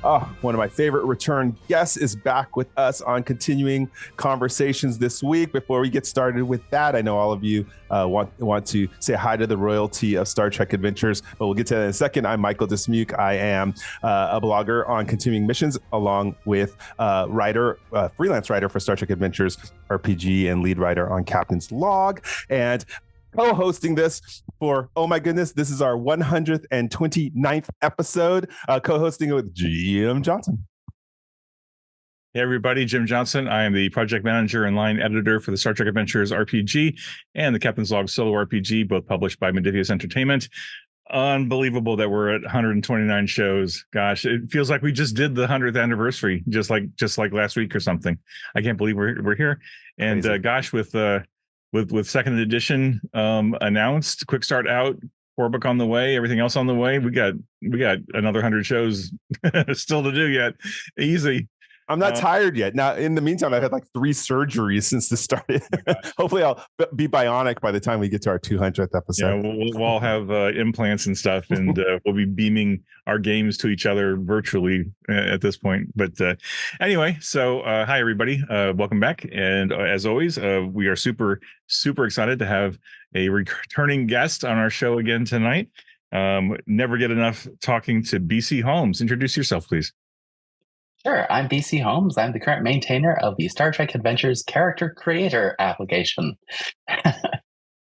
Oh, one of my favorite return guests is back with us on continuing conversations this week. Before we get started with that, I know all of you want to say hi to the royalty of Star Trek Adventures, but we'll get to that in a second. I'm Michael Dismuke. I am a blogger on continuing missions, along with freelance writer for Star Trek Adventures RPG and lead writer on Captain's Log. And co-hosting this for, oh my goodness, this is our 129th episode, co-hosting it with Jim Johnson. Hey everybody, Jim Johnson. I am the project manager and line editor for the Star Trek Adventures RPG and the Captain's Log solo RPG, both published by Modifius Entertainment. Unbelievable that we're at 129 shows. Gosh, it feels like we just did the 100th anniversary, just like last week or something. I can't believe we're here. And gosh, with second edition announced, quick start out, core book on the way, everything else on the way. We got another 100 shows still to do yet. Easy. I'm not tired yet. Now, in the meantime, I've had like 3 surgeries since this started. Hopefully, I'll be bionic by the time we get to our 200th episode. Yeah, we'll all have implants and stuff, and we'll be beaming our games to each other virtually at this point. But anyway, so hi, everybody. Welcome back. And as always, we are super, super excited to have a returning guest on our show again tonight. Never get enough talking to BC Holmes. Introduce yourself, please. Sure, I'm BC Holmes. I'm the current maintainer of the Star Trek Adventures character creator application.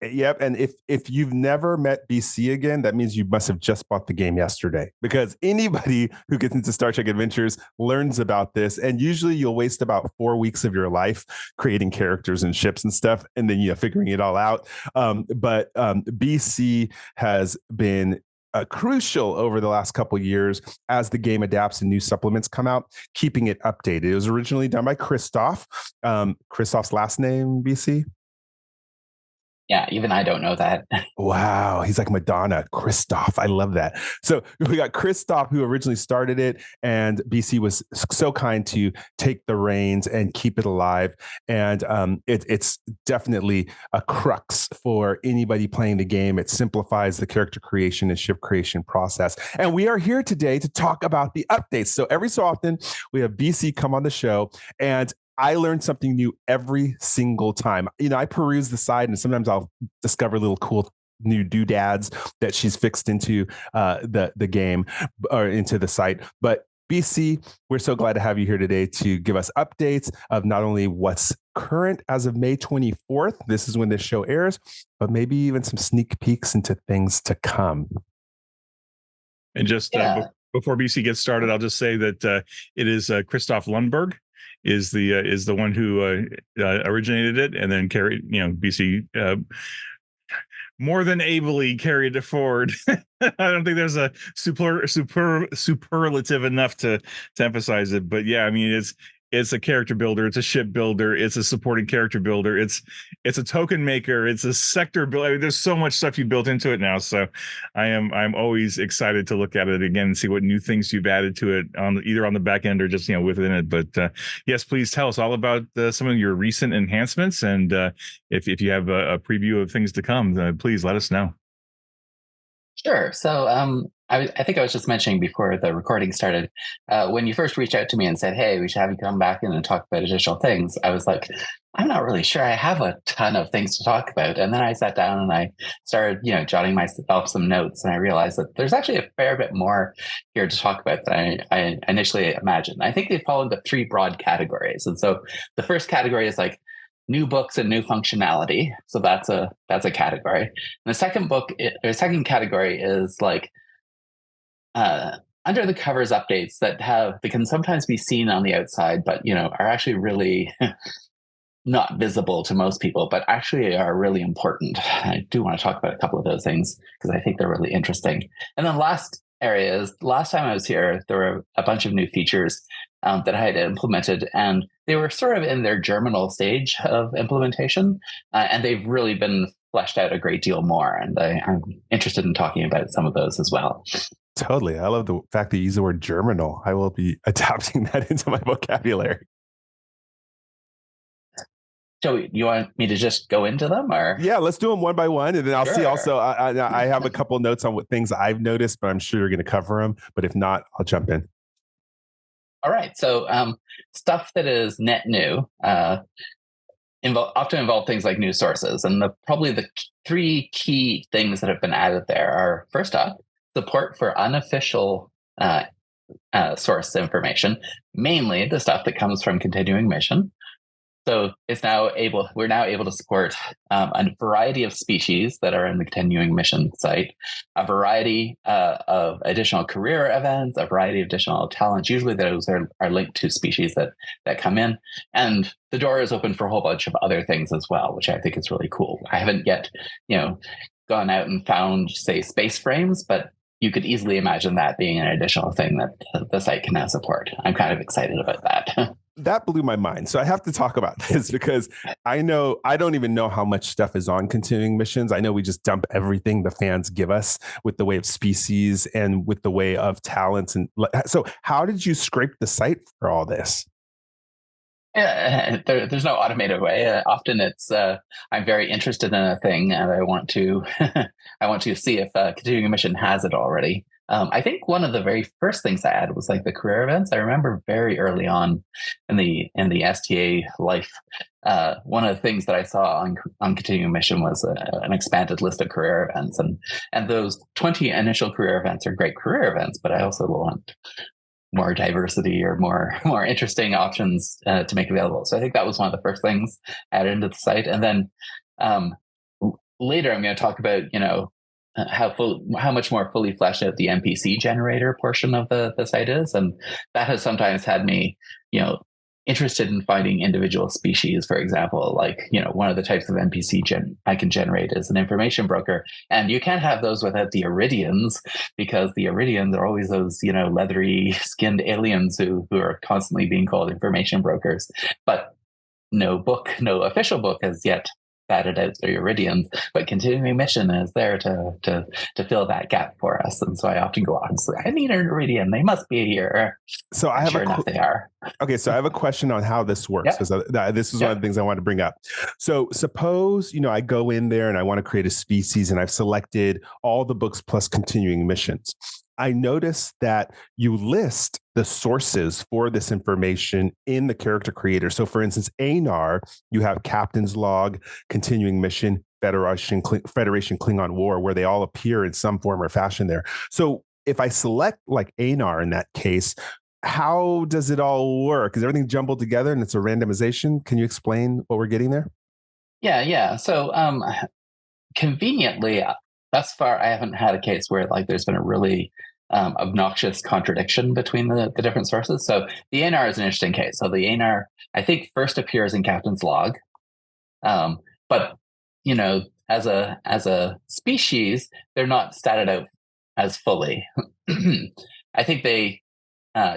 Yep, and if you've never met BC again, that means you must have just bought the game yesterday, because anybody who gets into Star Trek Adventures learns about this, and usually you'll waste about 4 weeks of your life creating characters and ships and stuff, and then figuring it all out. But BC has been crucial over the last couple of years as the game adapts and new supplements come out, keeping it updated. It was originally done by Christoph. Christoph's last name, BC? Yeah, even I don't know that. Wow, he's like Madonna, Christoph. I love that. So we got Christoph, who originally started it, and BC was so kind to take the reins and keep it alive. And it's definitely a crux for anybody playing the game. It simplifies the character creation and ship creation process. And we are here today to talk about the updates. So every so often, we have BC come on the show, and I learn something new every single time. I peruse the site, and sometimes I'll discover little cool new doodads that she's fixed into the game or into the site. But BC, we're so glad to have you here today to give us updates of not only what's current as of May 24th, this is when this show airs, but maybe even some sneak peeks into things to come. And just before BC gets started, I'll just say that it is Christoph Lundberg is the one who originated it, and then carried, BC more than ably carried it forward. I don't think there's a superlative enough to emphasize it, but yeah, I mean, it's a character builder, it's a ship builder, it's a supporting character builder, it's a token maker, it's a sector builder. I mean, there's so much stuff you built into it now. So I'm always excited to look at it again and see what new things you've added to it either on the back end or just within it. But yes, please tell us all about some of your recent enhancements, and if you have a preview of things to come, please let us know. Sure. So I think I was just mentioning before the recording started, when you first reached out to me and said, hey, we should have you come back in and talk about additional things, I was like, I'm not really sure I have a ton of things to talk about. And then I sat down and I started, jotting myself some notes, and I realized that there's actually a fair bit more here to talk about than I initially imagined. I think they fall into 3 broad categories. And so the first category is like new books and new functionality. So that's a category. And the second category is like under the covers updates that can sometimes be seen on the outside, but are actually really not visible to most people, but actually are really important. I do want to talk about a couple of those things because I think they're really interesting. And then last time I was here, there were a bunch of new features that I had implemented, and they were sort of in their germinal stage of implementation, and they've really been fleshed out a great deal more. And I'm interested in talking about some of those as well. Totally. I love the fact that you use the word germinal. I will be adapting that into my vocabulary. So you want me to just go into them, or? Yeah, let's do them one by one. And then I'll see also, I have a couple of notes on what things I've noticed, but I'm sure you're going to cover them. But if not, I'll jump in. All right. So stuff that is net new often involve things like news sources. And probably the three key things that have been added there are, first up, support for unofficial source information, mainly the stuff that comes from continuing mission. So we're now able to support a variety of species that are in the continuing mission site, a variety of additional career events, a variety of additional talents. Usually those are linked to species that come in. And the door is open for a whole bunch of other things as well, which I think is really cool. I haven't yet, gone out and found, say, space frames, but you could easily imagine that being an additional thing that the site can now support. I'm kind of excited about that. That blew my mind. So I have to talk about this because I don't even know how much stuff is on continuing missions. I know we just dump everything the fans give us with the way of species and with the way of talents. And so how did you scrape the site for all this? Yeah, there's no automated way. Often it's I'm very interested in a thing and I want to I want to see if continuing mission has it already. I think one of the very first things I added was like the career events. I remember very early on in the STA life, one of the things that I saw on continuing mission was an expanded list of career events, and those 20 initial career events are great career events, but I also want more diversity or more interesting options to make available. So I think that was one of the first things added into the site. And then later I'm going to talk about, how much more fully fleshed out the NPC generator portion of the site is. And that has sometimes had me, interested in finding individual species, for example. Like, one of the types of NPC I can generate is an information broker. And you can't have those without the Iridians, because the Iridians are always those, leathery skinned aliens who are constantly being called information brokers. But no official book has yet batted out the Iridians, but continuing mission is there to fill that gap for us. And so I often go out and say, I need an Iridian. They must be here. So I have sure enough, they are. Okay, so I have a question on how this works, because this is one of the things I want to bring up. So suppose, I go in there and I want to create a species and I've selected all the books plus continuing missions. I noticed that you list the sources for this information in the character creator. So for instance, Anar, you have Captain's Log, Continuing Mission, Federation Klingon War, where they all appear in some form or fashion there. So if I select like Anar in that case, how does it all work? Is everything jumbled together and it's a randomization? Can you explain what we're getting there? Yeah. So conveniently, thus far, I haven't had a case where like there's been a really obnoxious contradiction between the different sources. So the Anar is an interesting case. So the Anar, I think, first appears in Captain's Log, but as a species, they're not statted out as fully. I think they.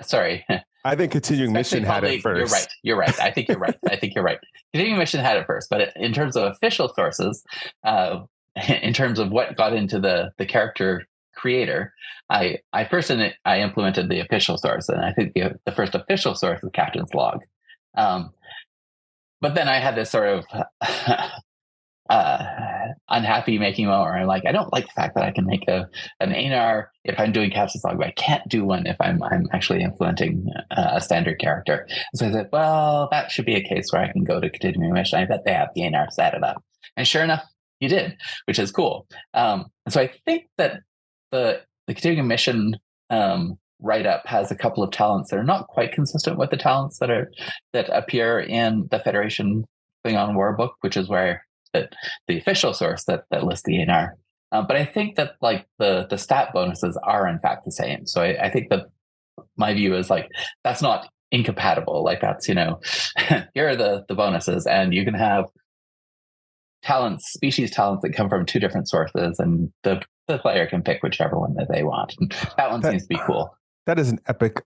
Sorry. I think Continuing Mission had it first. You're right. I think you're right. Continuing Mission had it first, but in terms of official sources, in terms of what got into the character creator, I implemented the official source, and I think the first official source is Captain's Log. But then I had this sort of unhappy making moment where I'm like, I don't like the fact that I can make an Anar if I'm doing Captain's Log, but I can't do one if I'm actually implementing a standard character. So I said, well, that should be a case where I can go to Continuing Mission. I bet they have the Anar set it up. And sure enough, you did, which is cool. And so I think that the Continuing Mission write-up has a couple of talents that are not quite consistent with the talents that appear in the Federation Klingon War book, which is where the official source that lists the Anar. But I think that like the stat bonuses are in fact the same. So I think that my view is like that's not incompatible. Like that's here are the bonuses, and you can have species talents that come from two different sources, and the player can pick whichever one that they want. And that one seems to be cool. That is an epic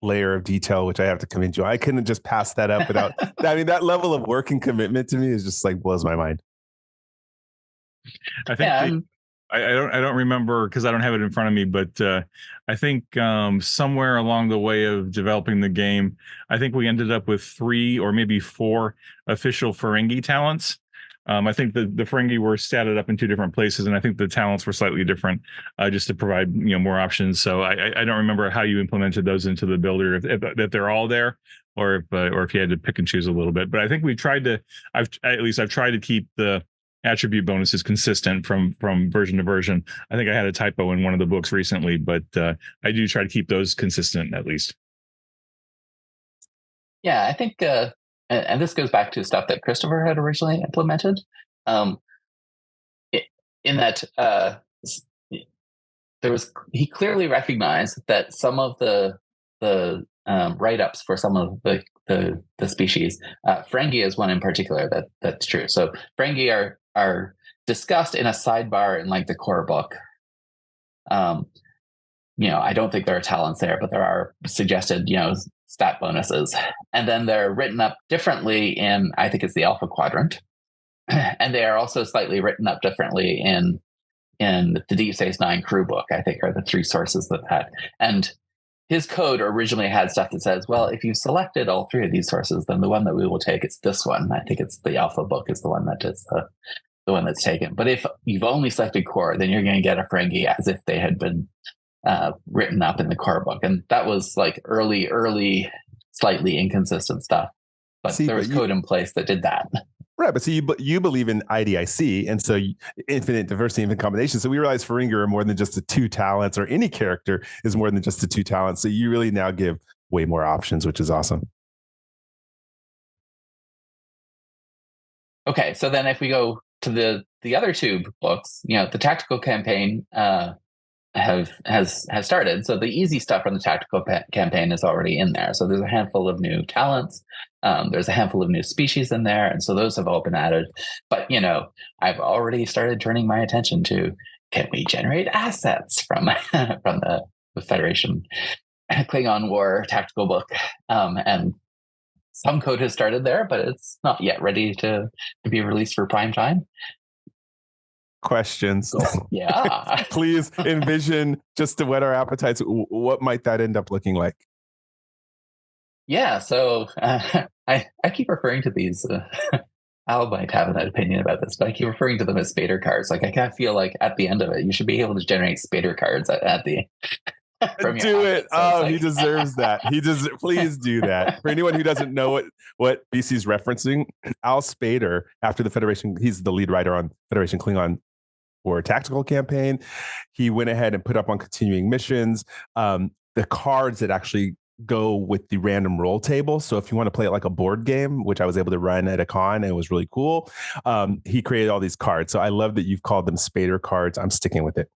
layer of detail, which I have to commend you. I couldn't just pass that up without. I mean, that level of work and commitment to me is just like blows my mind. I think I don't remember because I don't have it in front of me, but I think somewhere along the way of developing the game, I think we ended up with 3 or maybe 4 official Ferengi talents. I think the Ferengi were statted up in 2 different places, and I think the talents were slightly different, just to provide more options. So I don't remember how you implemented those into the builder, if they're all there, or if you had to pick and choose a little bit. But I think we tried to. I've tried to keep the attribute bonuses consistent from version to version. I think I had a typo in one of the books recently, but I do try to keep those consistent at least. Yeah, I think, and this goes back to stuff that Christopher had originally implemented. In that he clearly recognized that some of the write-ups for some of the species, Ferengi is one in particular that's true. So Ferengi are discussed in a sidebar in like the core book. I don't think there are talents there, but there are suggested, stat bonuses. And then they're written up differently in, I think it's the Alpha Quadrant. And they are also slightly written up differently in the Deep Space Nine crew book, I think, are the 3 sources that. And his code originally had stuff that says, well, if you selected all 3 of these sources, then the one that we will take is this one. I think it's the Alpha book is the one that is the one that's taken. But if you've only selected core, then you're going to get a Ferengi as if they had been written up in the core book. And that was like early, slightly inconsistent stuff. But there was code in place that did that. Right, but so you believe in IDIC, and so infinite diversity, infinite combination. So we realize Ferengi are more than just the 2 talents, or any character is more than just the 2 talents. So you really now give way more options, which is awesome. Okay, so then if we go to the other 2 books, the tactical campaign has started. So the easy stuff from the tactical campaign is already in there. So there's a handful of new talents. There's a handful of new species in there. And so those have all been added. But, I've already started turning my attention to, can we generate assets from the Federation Klingon War tactical book? And some code has started there, but it's not yet ready to be released for prime time. Questions. Yeah. Please envision, just to whet our appetites, what might that end up looking like? Yeah, so I keep referring to these. Al might have an opinion about this, but I keep referring to them as Spader cards. Like, I kind of feel like at the end of it, you should be able to generate Spader cards at the. Do it. So he deserves that. Please do that. For anyone who doesn't know what BC's referencing, Al Spader, after the Federation, he's the lead writer on Federation Klingon War tactical campaign. He went ahead and put up on continuing missions the cards that actually go with the random roll table. So if you want to play it like a board game, which I was able to run at a con, and it was really cool, he created all these cards. So I love that you've called them Spader cards. I'm sticking with it.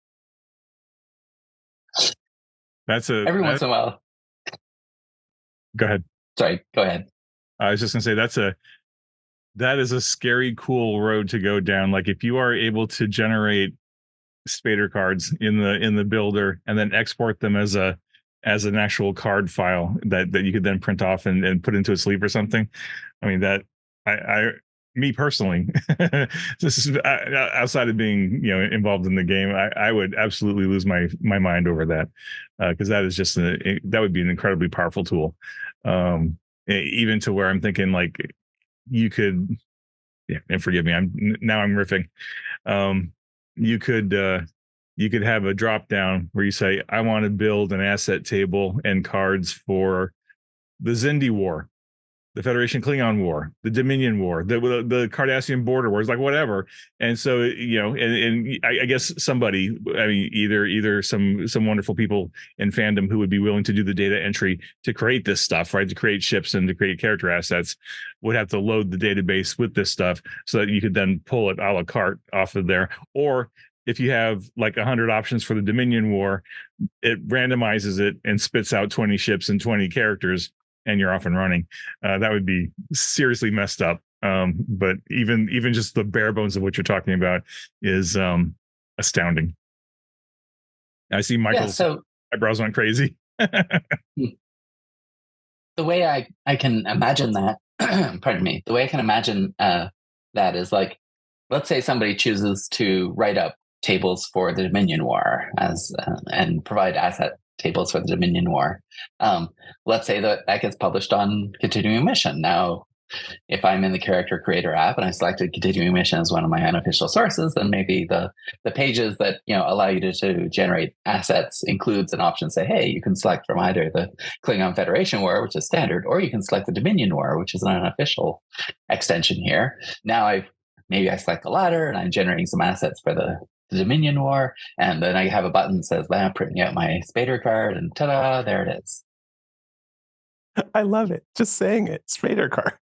Every once in a while. Go ahead. Sorry, go ahead. I was just gonna say that is a scary, cool road to go down. Like, if you are able to generate Spader cards in the builder and then export them as an actual card file that you could then print off and put into a sleeve or something. I mean, that me personally, this is outside of being involved in the game, I would absolutely lose my mind over that, because that is just that would be an incredibly powerful tool, even to where I'm thinking like you could, and forgive me, I'm riffing. You could have a drop down where you say, I want to build an asset table and cards for the Xindi War, the Federation Klingon War, the Dominion War, the Cardassian border wars, like whatever. And so, and I guess somebody, I mean, either some wonderful people in fandom who would be willing to do the data entry to create this stuff, right? To create ships and to create character assets, would have to load the database with this stuff so that you could then pull it a la carte off of there. Or if you have like 100 options for the Dominion War, it randomizes it and spits out 20 ships and 20 characters, and you're off and running. That would be seriously messed up. But even just the bare bones of what you're talking about is astounding. I see Michael's eyebrows went crazy. the way I can imagine that, pardon me, the way I can imagine that is like, let's say somebody chooses to write up tables for the Dominion War as and provide asset tables for the Dominion War. Let's say that gets published on Continuing Mission. Now, if I'm in the character creator app and I selected Continuing Mission as one of my unofficial sources, then maybe the pages that allow you to generate assets includes an option to say, hey, you can select from either the Klingon Federation War, which is standard, or you can select the Dominion War, which is an unofficial extension here. Now maybe I select the latter and I'm generating some assets for the Dominion War, and then I have a button that says, I'm printing out my Spader card, and ta-da, there it is. I love it. Just saying it. Spader card.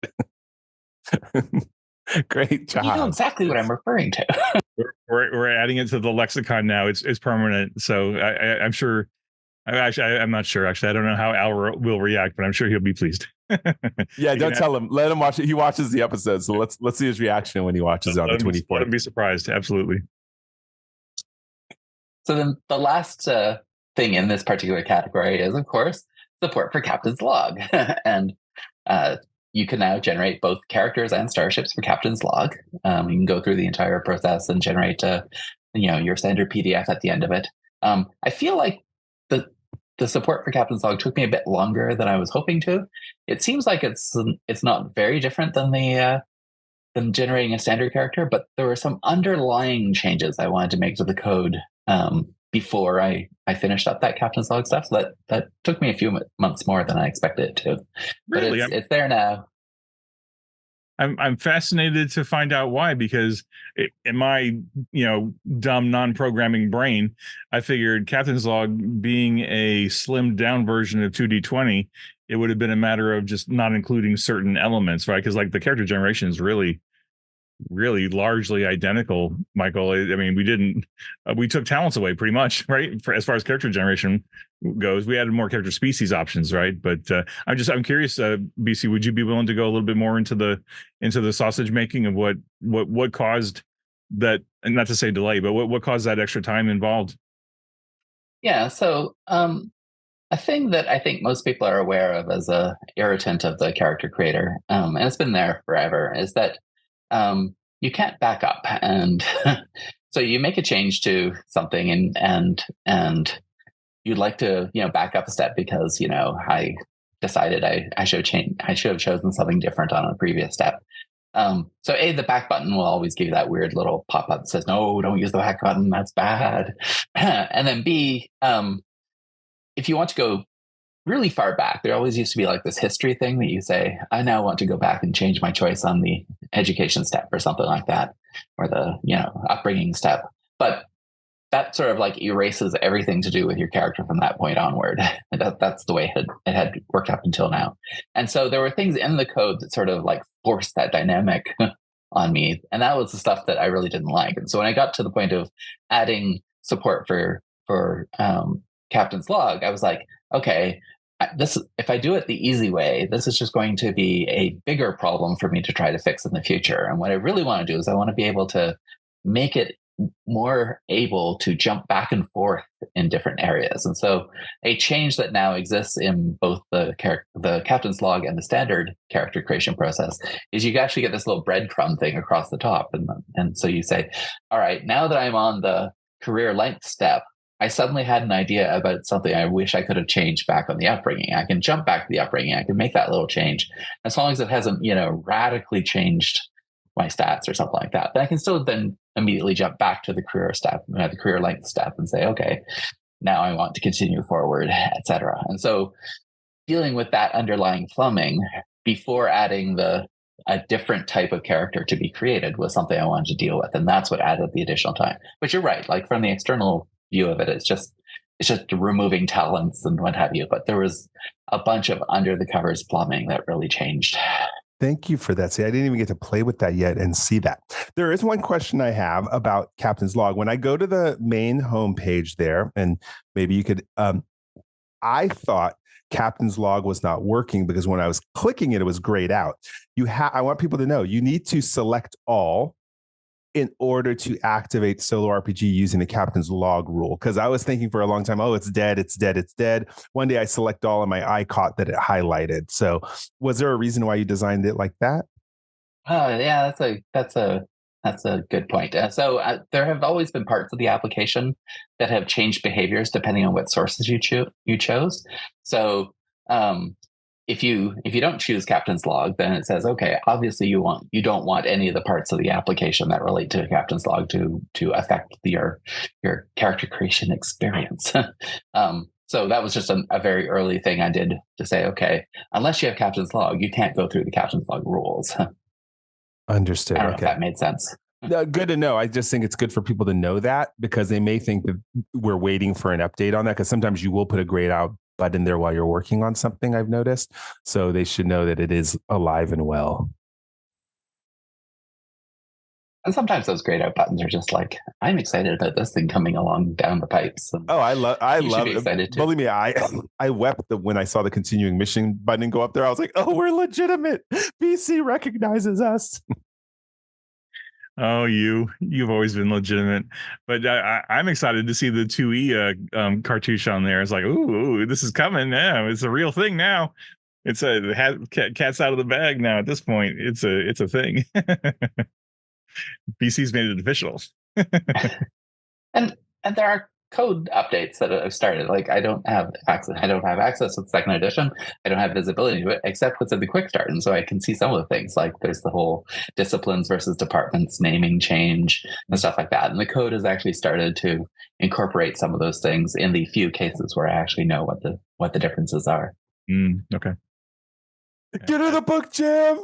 Great job. You know exactly what I'm referring to. We're adding it to the lexicon now. It's permanent. So I'm sure. I'm not sure. Actually, I don't know how Al will react, but I'm sure he'll be pleased. Yeah, don't tell him. Let him watch it. He watches the episode, so let's see his reaction when he watches it on the 24th. Let him be surprised. Absolutely. So then the last thing in this particular category is, of course, support for Captain's Log. And you can now generate both characters and starships for Captain's Log. You can go through the entire process and generate your standard PDF at the end of it. I feel like the support for Captain's Log took me a bit longer than I was hoping to. It seems like it's not very different than generating a standard character, but there were some underlying changes I wanted to make to the code before I finished up that Captain's Log stuff. So that took me a few months more than I expected it to. Really? But it's there now. I'm fascinated to find out why, because in my dumb non-programming brain, I figured Captain's Log being a slimmed down version of 2D20, it would have been a matter of just not including certain elements, right? Because like the character generation is really largely identical, Michael. I mean, we took talents away pretty much, right? As far as character generation goes, we added more character species options, right? But I'm curious, BC, would you be willing to go a little bit more into the sausage making of what caused that, and not to say delay, but what caused that extra time involved? Yeah. So a thing that I think most people are aware of as a irritant of the character creator, and it's been there forever, is that you can't back up, and so you make a change to something, and you'd like to back up a step because I decided I should have chosen something different on a previous step. So the back button will always give you that weird little pop up that says, no, don't use the back button, that's bad. And then B, if you want to go really far back, there always used to be like this history thing that you say, I now want to go back and change my choice on the education step or something like that, or the upbringing step. But that sort of like erases everything to do with your character from that point onward. That's the way it had worked up until now. And so there were things in the code that sort of like forced that dynamic on me, and that was the stuff that I really didn't like. And so when I got to the point of adding support for Captain's Log, I was like, okay, if I do it the easy way, this is just going to be a bigger problem for me to try to fix in the future. And what I really want to do is I want to be able to make it more able to jump back and forth in different areas. And so a change that now exists in both the Captain's Log and the standard character creation process is you actually get this little breadcrumb thing across the top. And so you say, all right, now that I'm on the career length step, I suddenly had an idea about something I wish I could have changed back on the upbringing. I can jump back to the upbringing. I can make that little change. As long as it hasn't, radically changed my stats or something like that. Then I can still then immediately jump back to the career step, the career length step, and say, okay, now I want to continue forward, etc. And so dealing with that underlying plumbing before adding a different type of character to be created was something I wanted to deal with. And that's what added the additional time. But you're right, like from the external view of it, it's just removing talents and what have you. But there was a bunch of under the covers plumbing that really changed. Thank you for that. See, I didn't even get to play with that yet and see that. There is one question I have about Captain's Log. When I go to the main homepage there, and maybe you could, I thought Captain's Log was not working because when I was clicking it, it was grayed out. I want people to know you need to select all in order to activate solo RPG using the captain's log rule. Because I was thinking for a long time, oh, it's dead, it's dead, it's dead. One day I select all and my eye caught that it highlighted. So was there a reason why you designed it like that? Oh yeah, that's a good point. There have always been parts of the application that have changed behaviors depending on what sources you chose. So um, if you don't choose captain's log, then it says, okay, obviously you don't want any of the parts of the application that relate to captain's log to affect your character creation experience. So that was just a very early thing I did to say, okay, unless you have captain's log, you can't go through the captain's log rules. Understood. I don't know if Okay. that made sense. Good to know. I just think it's good for people to know that because they may think that we're waiting for an update on that because sometimes you will put a grayed out button there while you're working on something, I've noticed. So they should know that it is alive and well. And sometimes those grayed out buttons are just like, I'm excited about this thing coming along down the pipes. Oh, I You should love be it. excited too. Believe me, I wept when I saw the continuing mission button go up there. I was like, oh, we're legitimate. BC recognizes us. Oh, you've always been legitimate, but I'm excited to see the 2E cartouche on there. It's like, ooh, this is coming now. It's a real thing now. It's cat's out of the bag now. At this point, it's a thing. BC's made it official. and there are code updates that have started. Like I don't have access to the second edition. I don't have visibility to it except what's in the quick start. And so I can see some of the things like there's the whole disciplines versus departments naming change and stuff like that. And the code has actually started to incorporate some of those things in the few cases where I actually know what the differences are. Okay. Get in the book, Jim.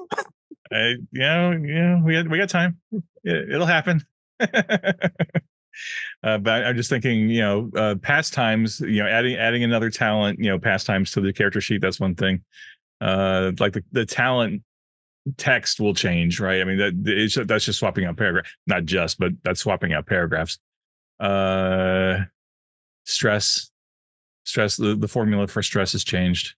We got time. It'll happen. But I'm just thinking, pastimes, adding another talent, pastimes to the character sheet. That's one thing. Like the talent text will change, right? I mean, that's just swapping out paragraph, not just, but that's swapping out paragraphs. Stress, the formula for stress has changed.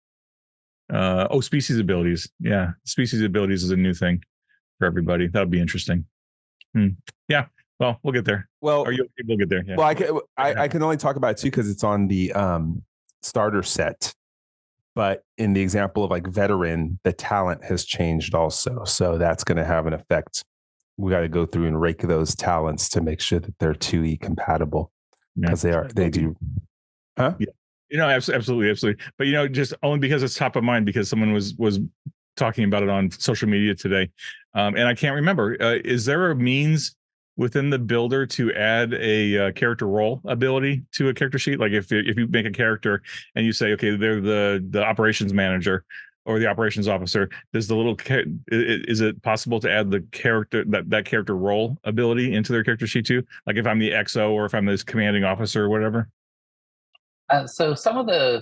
Species abilities. Yeah. Species abilities is a new thing for everybody. That'll be interesting. Yeah. Well, we'll get there. Well, we'll get there. Yeah. Well, I can only talk about it too because it's on the starter set. But in the example of like veteran, the talent has changed also. So that's going to have an effect. We got to go through and rake those talents to make sure that they're 2E compatible because they do. Huh? Yeah. Absolutely. But just only because it's top of mind because someone was talking about it on social media today. And I can't remember. Is there a means within the builder to add a character role ability to a character sheet? Like if you make a character and you say, okay, they're the operations manager or the operations officer, does is it possible to add the character that character role ability into their character sheet too? Like if I'm the XO or if I'm this commanding officer or whatever. So some of the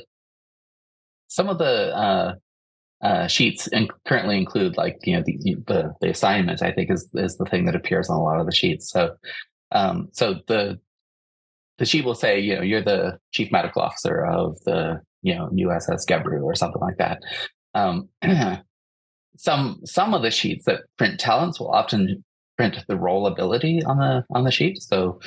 sheets currently include like the assignment. I think is the thing that appears on a lot of the sheets. So the sheet will say you're the chief medical officer of the USS Gebru or something like that. Some of the sheets that print talents will often print the role ability on the sheet. So,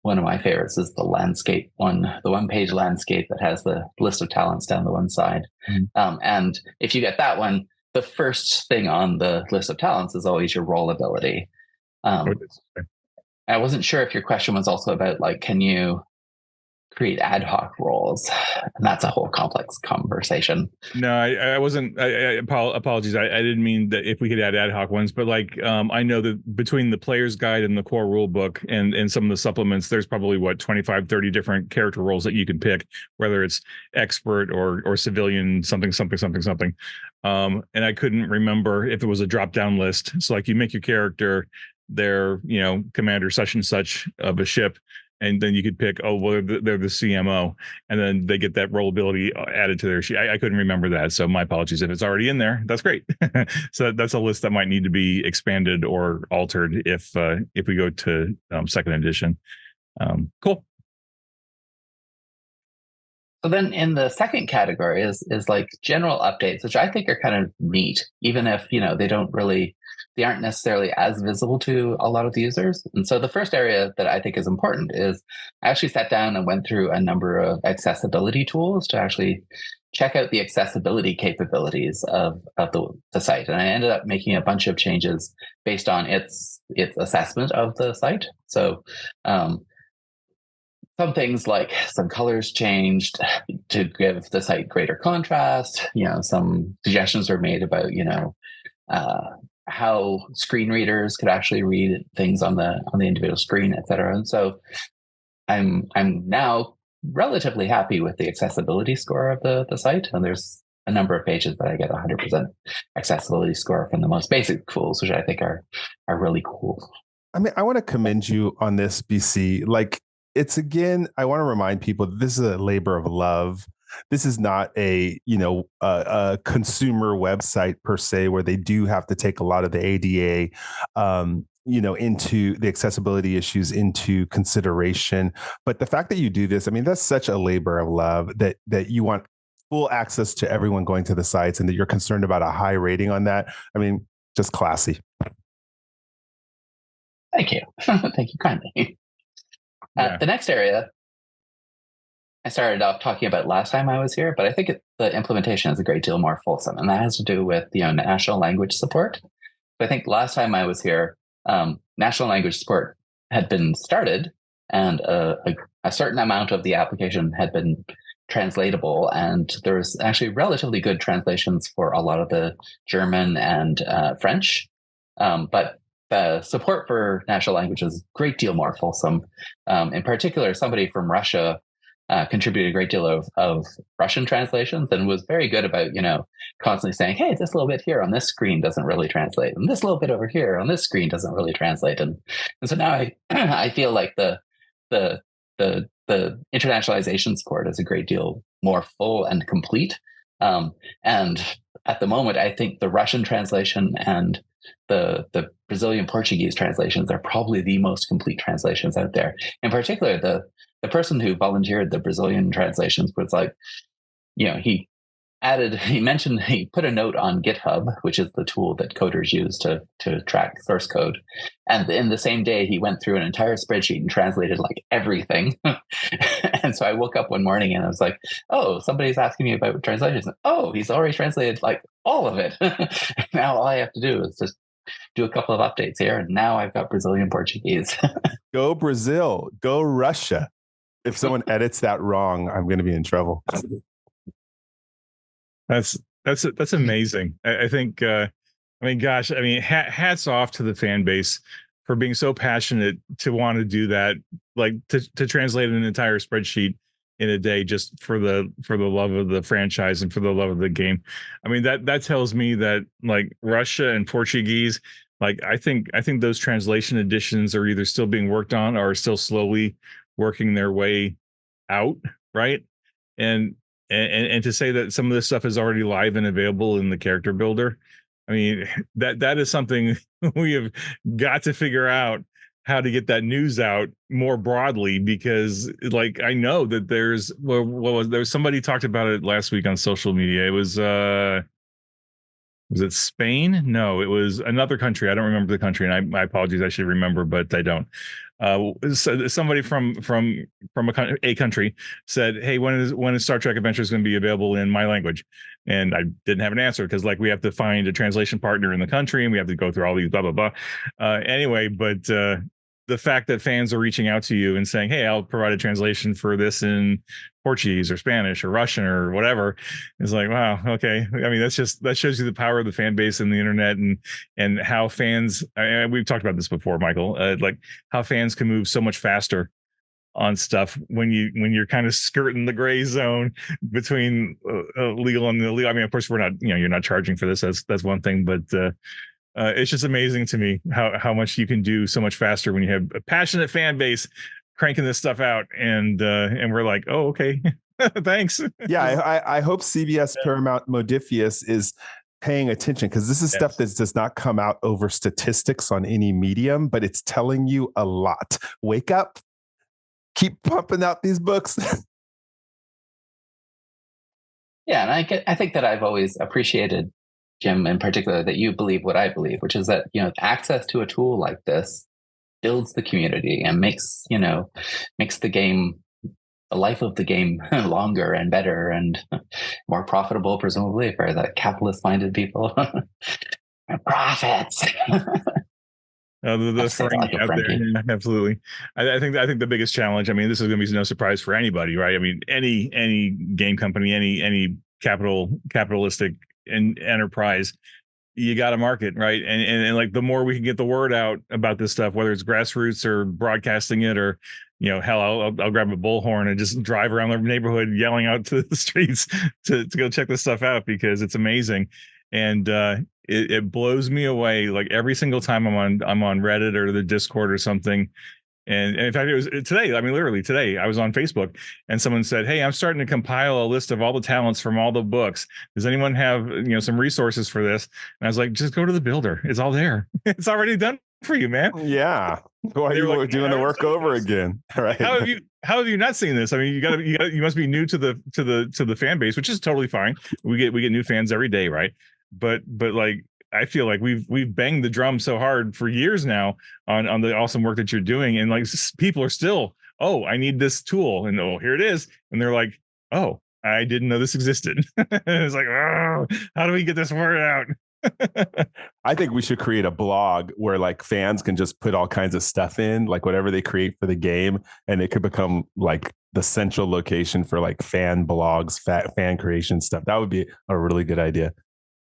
one of my favorites is the landscape one, the one-page landscape that has the list of talents down the one side. Mm-hmm. And if you get that one, the first thing on the list of talents is always your role ability. I wasn't sure if your question was also about like, can you create ad hoc roles? And that's a whole complex conversation. No, I wasn't. Apologies. I didn't mean that if we could add ad hoc ones, but like I know that between the player's guide and the core rule book and some of the supplements, there's probably 25, 30 different character roles that you can pick, whether it's expert or civilian, something. And I couldn't remember if it was a drop down list. So like you make your character, they're commander such and such of a ship. And then you could pick, they're the CMO, and then they get that role ability added to their sheet. I couldn't remember that, so my apologies. If it's already in there, that's great. So that's a list that might need to be expanded or altered if we go to second edition. Cool. So then in the second category is like general updates, which I think are kind of neat, even if, they aren't necessarily as visible to a lot of the users. And so the first area that I think is important is I actually sat down and went through a number of accessibility tools to actually check out the accessibility capabilities of the site. And I ended up making a bunch of changes based on its assessment of the site. So some things like some colors changed to give the site greater contrast. Some suggestions were made about, how screen readers could actually read things on the individual screen, et cetera. And so I'm now relatively happy with the accessibility score of the site. And there's a number of pages that I get 100% accessibility score from the most basic tools, which I think are really cool. I mean, I want to commend you on this, BC. Like, I want to remind people that this is a labor of love. This is not a consumer website per se, where they do have to take a lot of the ADA, into the accessibility issues into consideration. But the fact that you do this, I mean, that's such a labor of love that you want full access to everyone going to the sites, and that you're concerned about a high rating on that. I mean, just classy. Thank you. Thank you kindly. The next area I started off talking about last time I was here, but I think the implementation is a great deal more fulsome, and that has to do with national language support. So I think last time I was here, national language support had been started, and a certain amount of the application had been translatable, and there was actually relatively good translations for a lot of the German and French, but the support for national language is a great deal more fulsome. In particular, somebody from Russia contributed a great deal of Russian translations and was very good about, constantly saying, hey, this little bit here on this screen doesn't really translate. And this little bit over here on this screen doesn't really translate. And so now I feel like the internationalization support is a great deal more full and complete. And at the moment, I think the Russian translation and the Brazilian Portuguese translations are probably the most complete translations out there. In particular, the person who volunteered the Brazilian translations was like, he mentioned he put a note on GitHub, which is the tool that coders use to track source code. And in the same day, he went through an entire spreadsheet and translated like everything. And so I woke up one morning and I was like, oh, somebody's asking me about translations. Oh, he's already translated like all of it. Now all I have to do is just do a couple of updates here. And now I've got Brazilian Portuguese. Go Brazil, go Russia. If someone edits that wrong, I'm going to be in trouble. That's amazing. I think, hats off to the fan base for being so passionate to want to do that, like to translate an entire spreadsheet in a day just for the love of the franchise and for the love of the game. I mean, that tells me that like Russia and Portuguese, like I think those translation editions are either still being worked on or are still slowly working their way out, right? And to say that some of this stuff is already live and available in the character builder, I mean, that is something we have got to figure out how to get that news out more broadly, because like I know that there's somebody talked about it last week on social media. It was it Spain? No, it was another country. I don't remember the country, and I apologize. I should remember, but I don't. So somebody from a country said, "Hey, when is Star Trek Adventures going to be available in my language?" And I didn't have an answer because like we have to find a translation partner in the country, and we have to go through all these blah blah blah. Anyway, but the fact that fans are reaching out to you and saying, "Hey, I'll provide a translation for this in Portuguese or Spanish or Russian or whatever," is like, wow, okay. I mean, that shows you the power of the fan base and the internet, and how fans. We've talked about this before, Michael. Like how fans can move so much faster on stuff when you're kind of skirting the gray zone between legal and illegal. I mean, of course, we're not. You're not charging for this. That's one thing, but. It's just amazing to me how much you can do so much faster when you have a passionate fan base cranking this stuff out, and we're like, oh, okay, thanks. Yeah, I hope CBS Paramount Modifius is paying attention, because this is stuff that does not come out over statistics on any medium, but it's telling you a lot. Wake up, keep pumping out these books. Yeah, and I think that I've always appreciated, Jim, in particular, that you believe what I believe, which is that access to a tool like this builds the community and makes the game, the life of the game, longer and better and more profitable, presumably for the capitalist-minded people. Profits. The throwing like out there, yeah, absolutely. I think the biggest challenge. I mean, this is going to be no surprise for anybody, right? I mean, any game company, any capitalistic enterprise, you got to market, right? And like the more we can get the word out about this stuff, whether it's grassroots or broadcasting it, or hell, I'll grab a bullhorn and just drive around the neighborhood yelling out to the streets to go check this stuff out, because it's amazing. And it blows me away. Like every single time I'm on Reddit or the Discord or something. And in fact, it was today. I mean, literally today, I was on Facebook and someone said, "Hey, I'm starting to compile a list of all the talents from all the books. Does anyone have some resources for this?" And I was like, "Just go to the builder. It's all there. It's already done for you, man." Yeah. Why are you like, doing the work over again? Right. How have you not seen this? I mean, you must be new to the fan base, which is totally fine. We get new fans every day, right? But like, I feel like we've banged the drum so hard for years now on the awesome work that you're doing, and like people are still, "Oh, I need this tool," and "Oh, here it is," and they're like, "Oh, I didn't know this existed." It's like, "Oh, how do we get this word out?" I think we should create a blog where like fans can just put all kinds of stuff in, like whatever they create for the game, and it could become like the central location for like fan blogs, fan creation stuff. That would be a really good idea.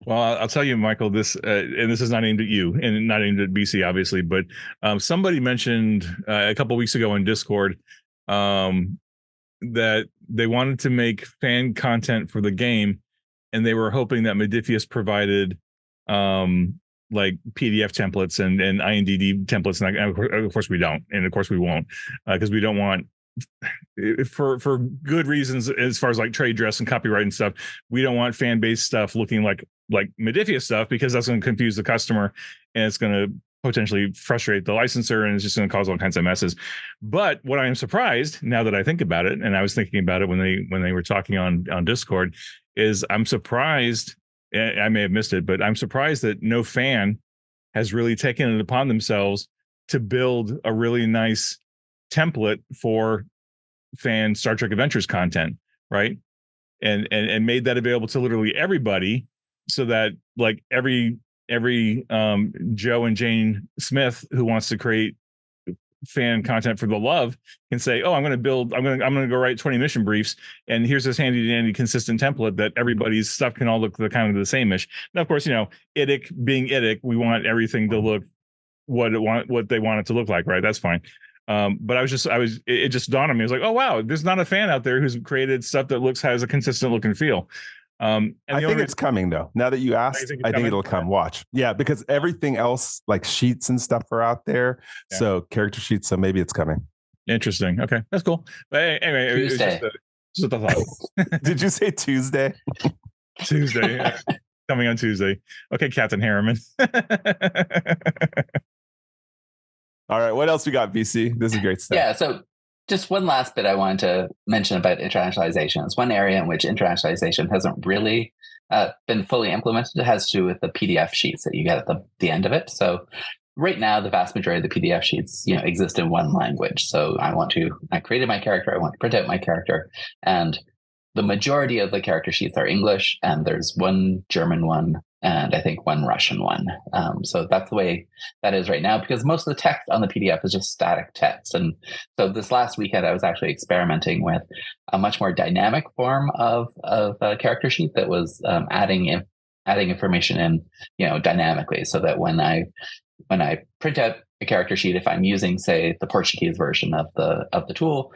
Well, I'll tell you, Michael, this, and this is not aimed at you and not aimed at BC, obviously, but somebody mentioned a couple of weeks ago in Discord that they wanted to make fan content for the game, and they were hoping that Modifius provided like PDF templates and INDD templates. And of course we don't. And of course we won't, because we don't want, for good reasons, as far as like trade dress and copyright and stuff, we don't want fan based stuff looking like Modifius stuff, because that's going to confuse the customer and it's going to potentially frustrate the licensor, and it's just going to cause all kinds of messes. But what I am surprised, now that I think about it, and I was thinking about it when they were talking on Discord, is I'm surprised, I may have missed it, but I'm surprised that no fan has really taken it upon themselves to build a really nice template for fan Star Trek Adventures content, right? And made that available to literally everybody, so that like every Joe and Jane Smith who wants to create fan content for the love can say, "Oh, I'm going to go write 20 mission briefs, and here's this handy dandy consistent template that everybody's stuff can all look the kind of the same-ish." Now, of course, IDIC being IDIC, we want everything to look what they want it to look like, right? That's fine. But it just dawned on me. I was like, "Oh wow, there's not a fan out there who's created stuff that has a consistent look and feel." And I think it's coming though. Now that you asked, I think it'll come. Watch. Yeah, because everything else, like sheets and stuff, are out there. Yeah. So character sheets. So maybe it's coming. Interesting. Okay, that's cool. But anyway, Tuesday. It was just a thought. Did you say Tuesday? Tuesday. Yeah. Coming on Tuesday. Okay, Captain Harriman. All right. What else we got, BC? This is great stuff. Yeah. So just one last bit I wanted to mention about internationalization. It's one area in which internationalization hasn't really been fully implemented. It has to do with the PDF sheets that you get at the end of it. So right now, the vast majority of the PDF sheets, exist in one language. So I created my character. I want to print out my character, and the majority of the character sheets are English, and there's one German one, and I think one Russian one. So that's the way that is right now, because most of the text on the PDF is just static text. And so this last weekend, I was actually experimenting with a much more dynamic form of a character sheet that was adding information in, dynamically, so that when I print out a character sheet, if I'm using, say, the Portuguese version of the tool,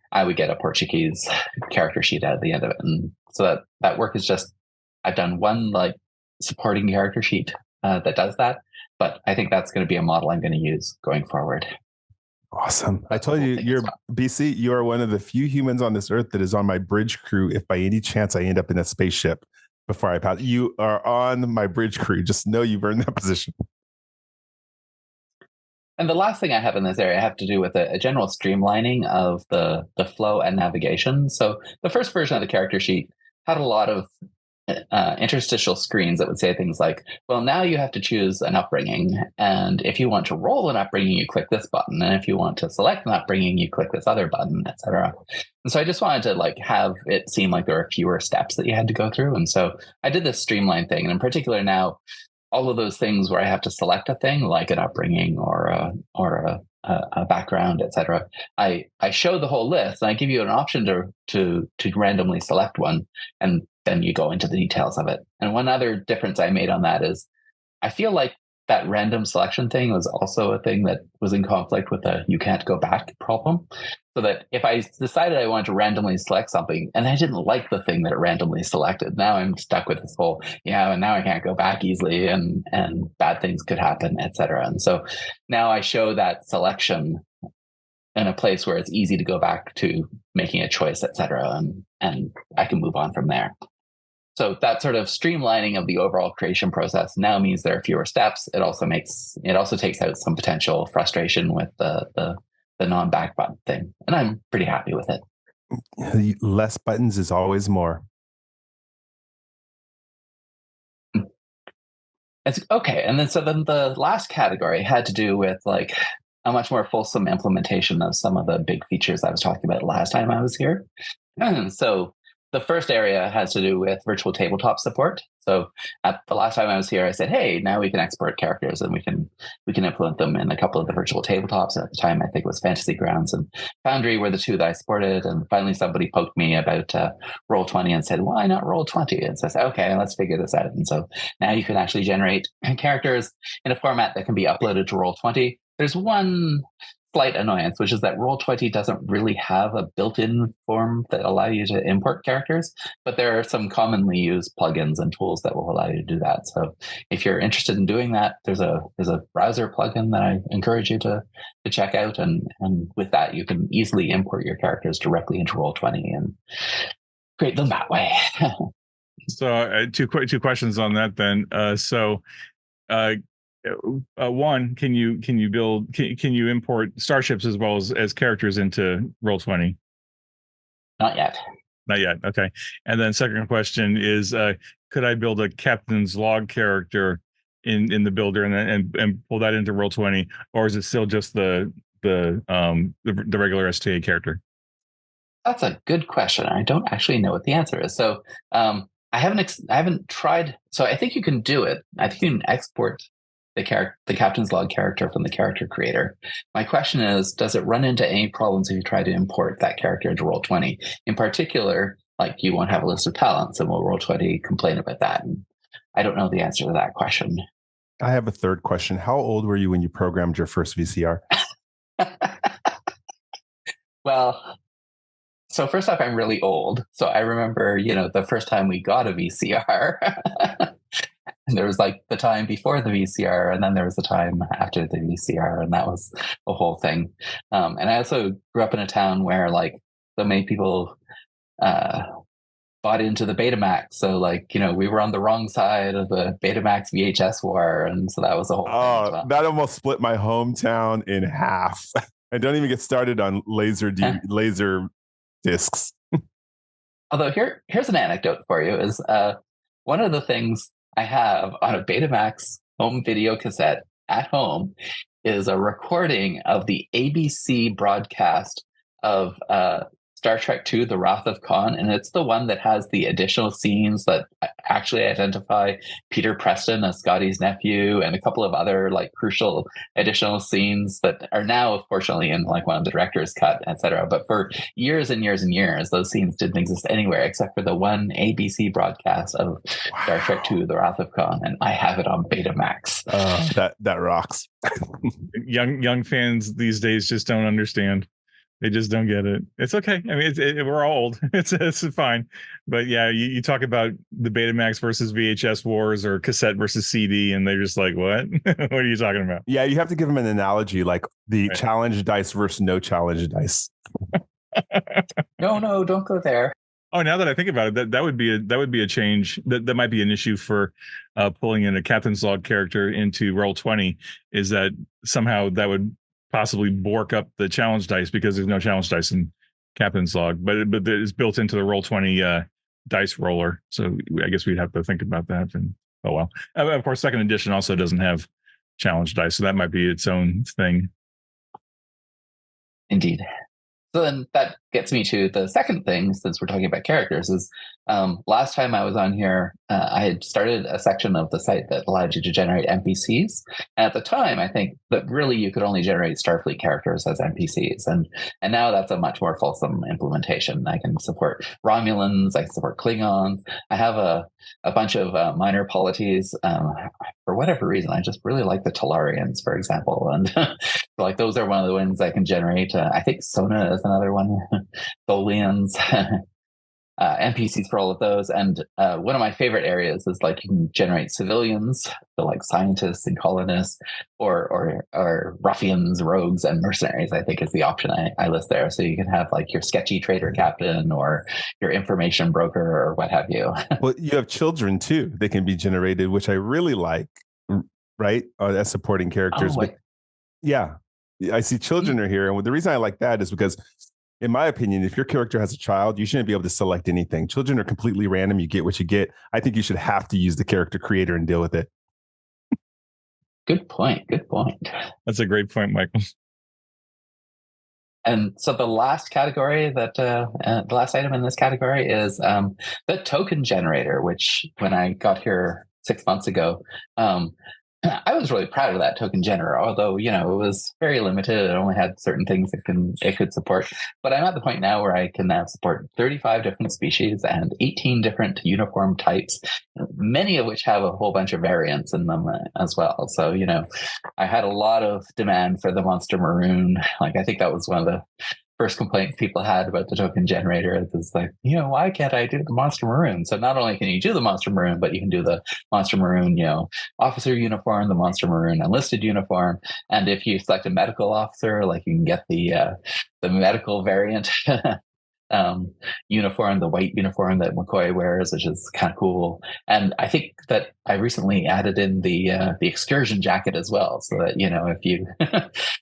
I would get a Portuguese character sheet at the end of it. And so that work is just, I've done one supporting character sheet that does that, but I think that's going to be a model I'm going to use going forward. Awesome. I told you, BC, you are one of the few humans on this earth that is on my bridge crew. If by any chance I end up in a spaceship before I pass, you are on my bridge crew. Just know you've earned that position. And the last thing I have in this area have to do with a general streamlining of the flow and navigation. So the first version of the character sheet had a lot of interstitial screens that would say things like, well, now you have to choose an upbringing. And if you want to roll an upbringing, you click this button. And if you want to select an upbringing, you click this other button, etc. And so I just wanted to like have it seem like there were fewer steps that you had to go through. And so I did this streamline thing. And in particular now, all of those things where I have to select a thing like an upbringing or a background, etc. I show the whole list and I give you an option to randomly select one, and then you go into the details of it. And one other difference I made on that is I feel like that random selection thing was also a thing that was in conflict with the you can't go back problem. So that if I decided I wanted to randomly select something and I didn't like the thing that it randomly selected, now I'm stuck with this whole, and now I can't go back easily and bad things could happen, etc. And so now I show that selection in a place where it's easy to go back to making a choice, etc. And I can move on from there. So that sort of streamlining of the overall creation process now means there are fewer steps. It also takes out some potential frustration with the non-back button thing. And I'm pretty happy with it. Less buttons is always more. It's okay. And then the last category had to do with like a much more fulsome implementation of some of the big features I was talking about last time I was here. So the first area has to do with virtual tabletop support. So at the last time I was here, I said, hey, now we can export characters and we can implement them in a couple of the virtual tabletops. And at the time, I think it was Fantasy Grounds and Foundry were the two that I supported. And finally, somebody poked me about Roll20 and said, why not Roll20? And so I said, okay, let's figure this out. And so now you can actually generate characters in a format that can be uploaded to Roll20. There's one slight annoyance, which is that Roll20 doesn't really have a built-in form that allow you to import characters, but there are some commonly used plugins and tools that will allow you to do that. So if you're interested in doing that, there's a browser plugin that I encourage you to check out, and with that you can easily import your characters directly into Roll20 and create them that way. So two questions on that then. One, can you import starships as well as characters into Roll20? Not yet. Okay. And then second question is, could I build a captain's log character in the builder and pull that into Roll20, or is it still just the regular STA character? That's a good question. I don't actually know what the answer is. So I haven't tried. So I think you can do it. I think you can export the captain's log character from the character creator. My question is, does it run into any problems if you try to import that character into Roll20? In particular, like you won't have a list of talents, and will Roll20 complain about that? And I don't know the answer to that question. I have a third question. How old were you when you programmed your first VCR? Well, so first off, I'm really old. So I remember, the first time we got a VCR. And there was like the time before the VCR, and then there was the time after the VCR, and that was a whole thing. And I also grew up in a town where like so many people bought into the Betamax. So like, we were on the wrong side of the Betamax VHS war, and so that was a whole thing as well. That almost split my hometown in half. And don't even get started on laser discs. Although here's an anecdote for you is one of the things I have on a Betamax home video cassette at home is a recording of the ABC broadcast of Star Trek II, The Wrath of Khan. And it's the one that has the additional scenes that actually identify Peter Preston as Scotty's nephew and a couple of other like crucial additional scenes that are now, fortunately, in like one of the director's cut, etc. But for years and years and years, those scenes didn't exist anywhere except for the one ABC broadcast of Star Trek II, The Wrath of Khan. And I have it on Betamax. That rocks. Young fans these days just don't understand. They just don't get it. It's okay. I mean, we're all old. It's fine. But yeah, you talk about the Betamax versus VHS wars or cassette versus CD, and they're just like, what? What are you talking about? Yeah, you have to give them an analogy, like the challenge dice versus no challenge dice. No, don't go there. Oh, now that I think about it, that would be a change. That might be an issue for pulling in a captain's log character into Roll20. Is that somehow that would possibly bork up the challenge dice because there's no challenge dice in captain's log, but it's built into the Roll20 dice roller. So I guess we'd have to think about that. And oh well. Of course, second edition also doesn't have challenge dice, so that might be its own thing. Indeed. So then that gets me to the second thing, since we're talking about characters, is last time I was on here, I had started a section of the site that allowed you to generate NPCs. And at the time, I think that really you could only generate Starfleet characters as NPCs. And now that's a much more fulsome implementation. I can support Romulans, I can support Klingons. I have a bunch of minor polities. For whatever reason, I just really like the Talarians, for example. And like those are one of the ones I can generate. I think Sona is another one. Tholians, NPCs for all of those. And one of my favorite areas is like you can generate civilians, so like scientists and colonists, or ruffians, rogues, and mercenaries, I think is the option I list there. So you can have like your sketchy trader captain or your information broker or what have you. Well, you have children too. They can be generated, which I really like, right? As supporting characters. Oh, but yeah, I see children are here. And the reason I like that is because, in my opinion, if your character has a child, you shouldn't be able to select anything. Children are completely random. You get what you get. I think you should have to use the character creator and deal with it. Good point. Good point. That's a great point, Michael. And so the last category the last item in this category is the token generator, which when I got here 6 months ago, I was really proud of that token generator, although, it was very limited. It only had certain things it could support. But I'm at the point now where I can now support 35 different species and 18 different uniform types, many of which have a whole bunch of variants in them as well. So, I had a lot of demand for the Monster Maroon. Like, I think that was one of the first complaints people had about the token generator. Is like, why can't I do the Monster Maroon? So not only can you do the Monster Maroon, but you can do the Monster Maroon, officer uniform, the Monster Maroon enlisted uniform. And if you select a medical officer, like you can get the medical variant uniform, the white uniform that McCoy wears, which is kind of cool. And I think that I recently added in the excursion jacket as well, so that if you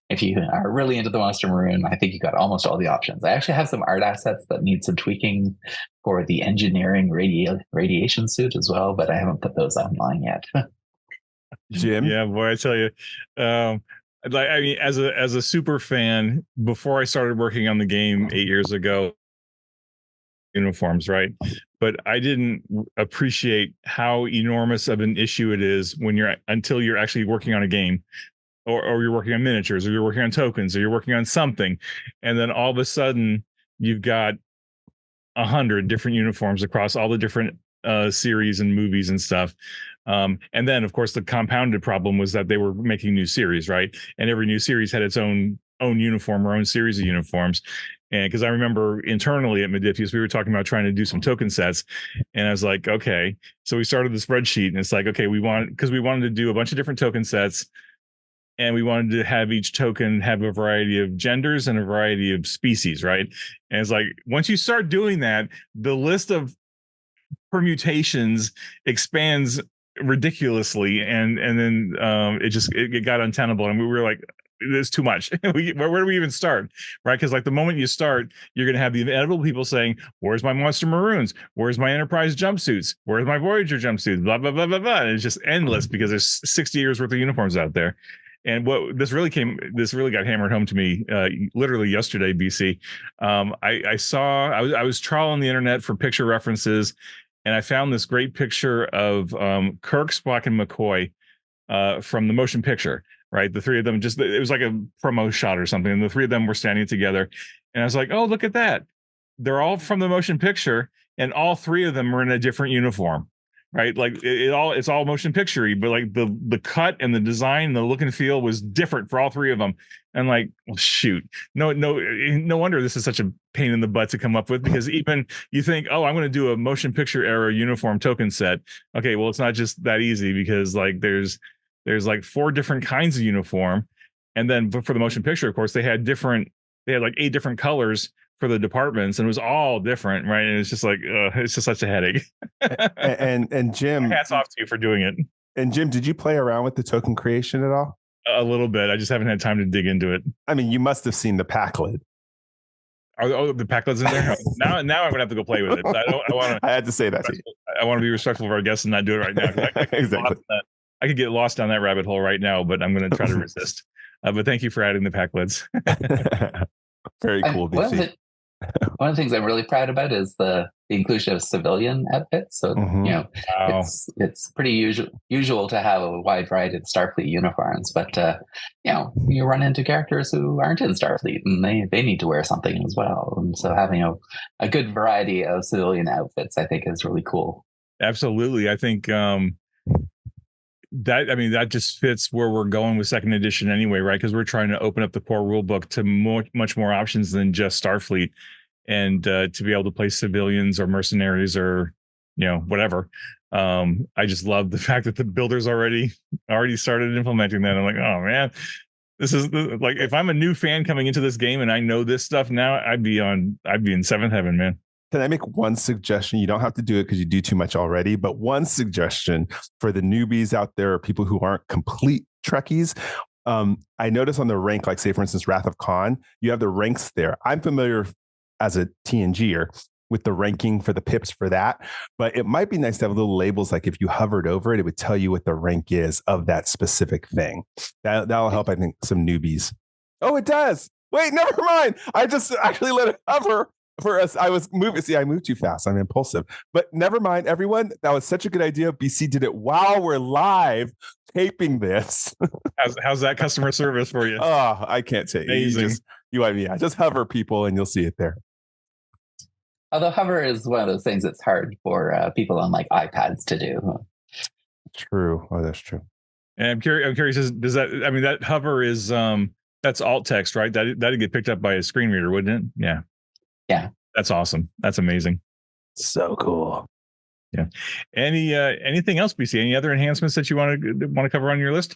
if you are really into the Monster Maroon, I think you got almost all the options. I actually have some art assets that need some tweaking for the engineering radiation suit as well, but I haven't put those online yet. Jim? Yeah, boy, I tell you. As a super fan, before I started working on the game 8 years ago, uniforms, right? But I didn't appreciate how enormous of an issue it is until you're actually working on a game, or you're working on miniatures, or you're working on tokens, or you're working on something, and then all of a sudden you've got 100 different uniforms across all the different series and movies and stuff. And then, of course, the compounded problem was that they were making new series, right? And every new series had its own uniform or own series of uniforms. And because I remember internally at Modiphius, we were talking about trying to do some token sets. And I was like, okay. So we started the spreadsheet, and it's like, okay, we wanted to do a bunch of different token sets. And we wanted to have each token have a variety of genders and a variety of species, right? And it's like, once you start doing that, the list of permutations expands ridiculously, and then it got untenable, and we were like, there's too much. Where do we even start, right? Because like the moment you start, you're going to have the inevitable people saying, where's my Monster Maroons, where's my Enterprise jumpsuits, where's my Voyager jumpsuits, blah blah blah blah blah. And it's just endless because there's 60 years worth of uniforms out there. And what this really got hammered home to me literally yesterday, BC. I was trawling the internet for picture references, and I found this great picture of Kirk, Spock, and McCoy from the motion picture, right? The three of them, it was like a promo shot or something, and the three of them were standing together. And I was like, oh, look at that. They're all from the motion picture, and all three of them were in a different uniform, right? Like it's all motion picture-y, but like the cut and the design and the look and feel was different for all three of them. And like, well, shoot, no wonder this is such a pain in the butt to come up with, because even you think, oh, I'm going to do a motion picture era uniform token set. Okay, well, it's not just that easy, because like there's like 4 different kinds of uniform, and then for the motion picture, of course, they had like 8 different colors for the departments, and it was all different, right? And it's just like it's just such a headache. and Jim, hats off to you for doing it. And Jim, did you play around with the token creation at all? A little bit. I just haven't had time to dig into it. I mean, you must have seen the pack lid. The Pac-Lids in there? Now I'm gonna have to go play with it. I had to say that to you. I want to be respectful of our guests and not do it right now. Exactly. I could get lost down that rabbit hole right now, but I'm going to try to resist. But thank you for adding the Pac-Lids. Very cool, BC. One of the things I'm really proud about is the inclusion of civilian outfits. So Wow. it's pretty usual to have a wide variety of Starfleet uniforms, but you run into characters who aren't in Starfleet, and they need to wear something as well. And so having a good variety of civilian outfits, I think, is really cool. Absolutely, I think that just fits where we're going with second edition anyway, right? Because we're trying to open up the core rule book to much more options than just Starfleet, and to be able to play civilians or mercenaries or whatever. I just love the fact that the builders already started implementing that. I'm like, oh man, this is like, if I'm a new fan coming into this game and I know this stuff now, I'd be in seventh heaven, man. Can I make one suggestion? You don't have to do it because you do too much already, but one suggestion for the newbies out there, or people who aren't complete Trekkies. I notice on the rank, like say for instance, Wrath of Khan, you have the ranks there. I'm familiar as a TNGer with the ranking for the pips for that, but it might be nice to have little labels, like if you hovered over it, it would tell you what the rank is of that specific thing. That'll help, I think, some newbies. Oh, it does. Wait, never mind. I just actually let it hover for us. I was moving. See, I moved too fast. I'm impulsive, but never mind, everyone. That was such a good idea. BC did it while we're live taping this. How's that customer service for you? Oh, I can't say. Just hover, people, and you'll see it there. Although hover is one of those things that's hard for people on like iPads to do. True. Oh, that's true. And I'm curious. Does that? I mean, that hover is that's alt text, right? That'd get picked up by a screen reader, wouldn't it? Yeah. Yeah. That's awesome. That's amazing. So cool. Yeah. Anything else, BC? Any other enhancements that you want to cover on your list?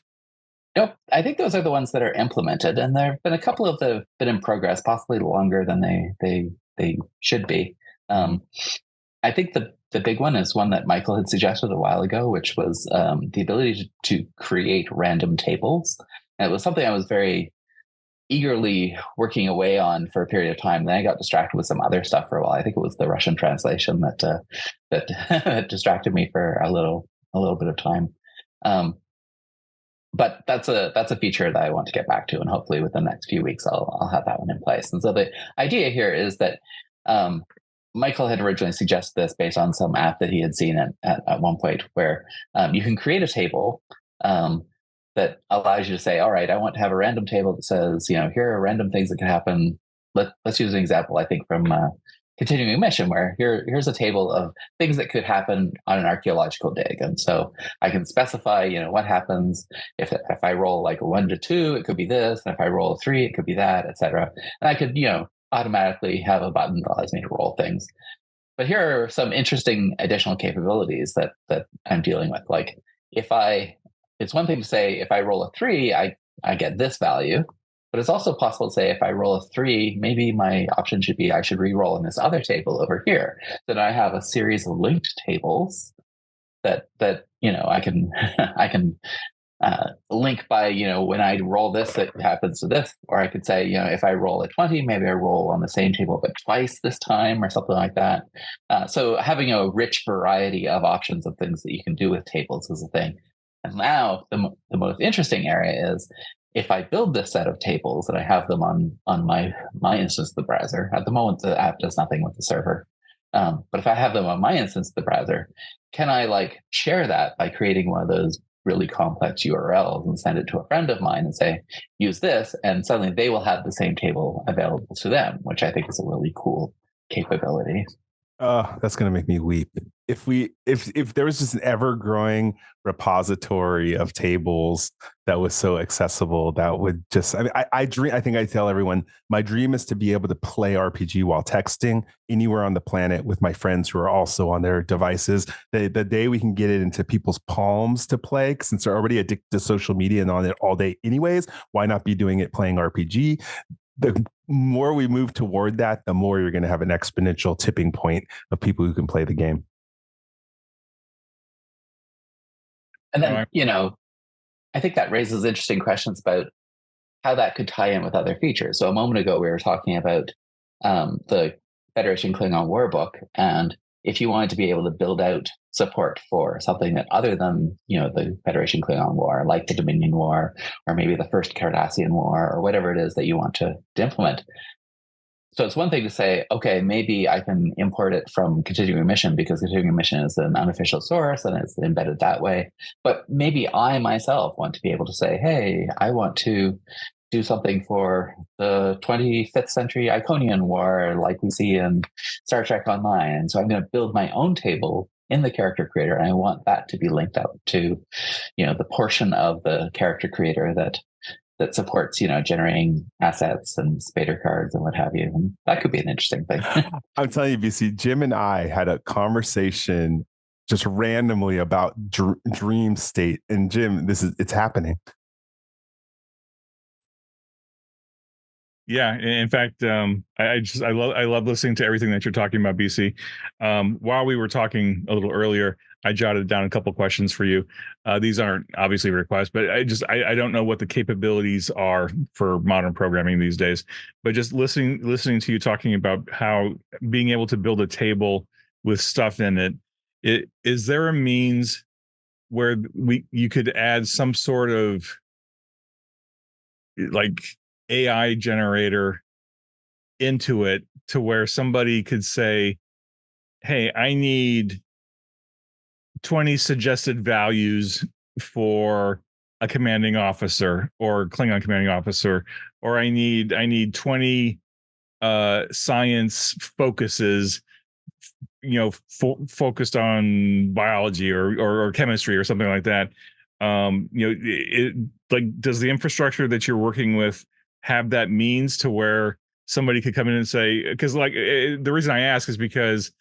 Nope. I think those are the ones that are implemented, and there have been a couple of the been in progress, possibly longer than they should be. I think the big one is one that Michael had suggested a while ago, which was the ability to create random tables. And it was something I was very eagerly working away on for a period of time. Then I got distracted with some other stuff for a while. I think it was the Russian translation that distracted me for a little bit of time. But that's a feature that I want to get back to, and hopefully within the next few weeks I'll have that one in place. And so the idea here is that Michael had originally suggested this based on some app that he had seen at one point, where you can create a table that allows you to say, all right, I want to have a random table that says, here are random things that can happen. Let's use an example, I think, from Continuing Mission, where here's a table of things that could happen on an archaeological dig. And so I can specify, what happens if I roll like a 1 to 2, it could be this. And if I roll a 3, it could be that, etc. And I could, automatically have a button that allows me to roll things. But here are some interesting additional capabilities that I'm dealing with. Like it's one thing to say, if I roll a 3, I get this value, but it's also possible to say, if I roll a 3, maybe my option should be I should re-roll in this other table over here. Then I have a series of linked tables that I can I can link by when I roll this, it happens to this. Or I could say, if I roll a 20, maybe I roll on the same table but twice this time, or something like that. So having a rich variety of options of things that you can do with tables is a thing. And now the most interesting area is, if I build this set of tables and I have them on my instance of the browser. At the moment, the app does nothing with the server. But if I have them on my instance of the browser, can I share that by creating one of those really complex URLs and send it to a friend of mine and say, use this, and suddenly they will have the same table available to them, which I think is a really cool capability. Oh, that's going to make me weep. If there was just an ever-growing repository of tables that was so accessible, that would just, I dream. I think I tell everyone, my dream is to be able to play RPG while texting anywhere on the planet with my friends who are also on their devices. The day we can get it into people's palms to play, since they're already addicted to social media and on it all day anyways, why not be doing it playing RPG? The more we move toward that, the more you're going to have an exponential tipping point of people who can play the game. And then, I think that raises interesting questions about how that could tie in with other features. So a moment ago, we were talking about the Federation Klingon War book, and if you wanted to be able to build out support for something that other than the Federation Klingon War, like the Dominion War, or maybe the First Cardassian War, or whatever it is that you want to implement. So it's one thing to say, okay, maybe I can import it from Continuing Mission because Continuing Mission is an unofficial source and it's embedded that way. But maybe I myself want to be able to say, hey, I want to do something for the 25th century Iconian War, like we see in Star Trek Online. And so I'm going to build my own table in the character creator, and I want that to be linked out to, the portion of the character creator that supports, generating assets and Spader cards and what have you. And that could be an interesting thing. I'm telling you, BC, Jim and I had a conversation just randomly about dream state. And Jim, it's happening. Yeah, in fact, I love listening to everything that you're talking about, BC. While we were talking a little earlier, I jotted down a couple questions for you. These aren't obviously requests, but I don't know what the capabilities are for modern programming these days. But just listening to you talking about how being able to build a table with stuff in it, is there a means where you could add some sort of like AI generator into it to where somebody could say, hey, I need 20 suggested values for a commanding officer or Klingon commanding officer, or I need 20 science focuses, focused on biology or chemistry or something like that. Does the infrastructure that you're working with have that means to where somebody could come in and say, because the reason I ask is because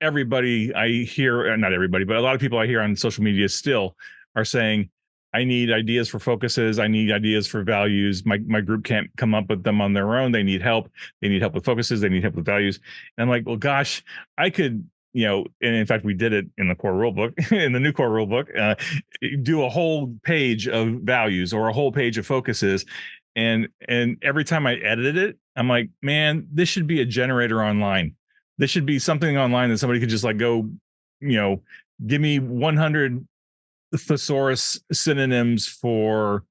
everybody I hear, not everybody, but a lot of people I hear on social media still are saying, I need ideas for focuses. I need ideas for values. My group can't come up with them on their own. They need help. They need help with focuses. They need help with values. And I'm like, well, gosh, I could, and in fact, we did it in the core rulebook, in the new core rulebook, do a whole page of values or a whole page of focuses. And every time I edited it, I'm like, man, this should be a generator online. This should be something online that somebody could just go, give me 100 thesaurus synonyms for,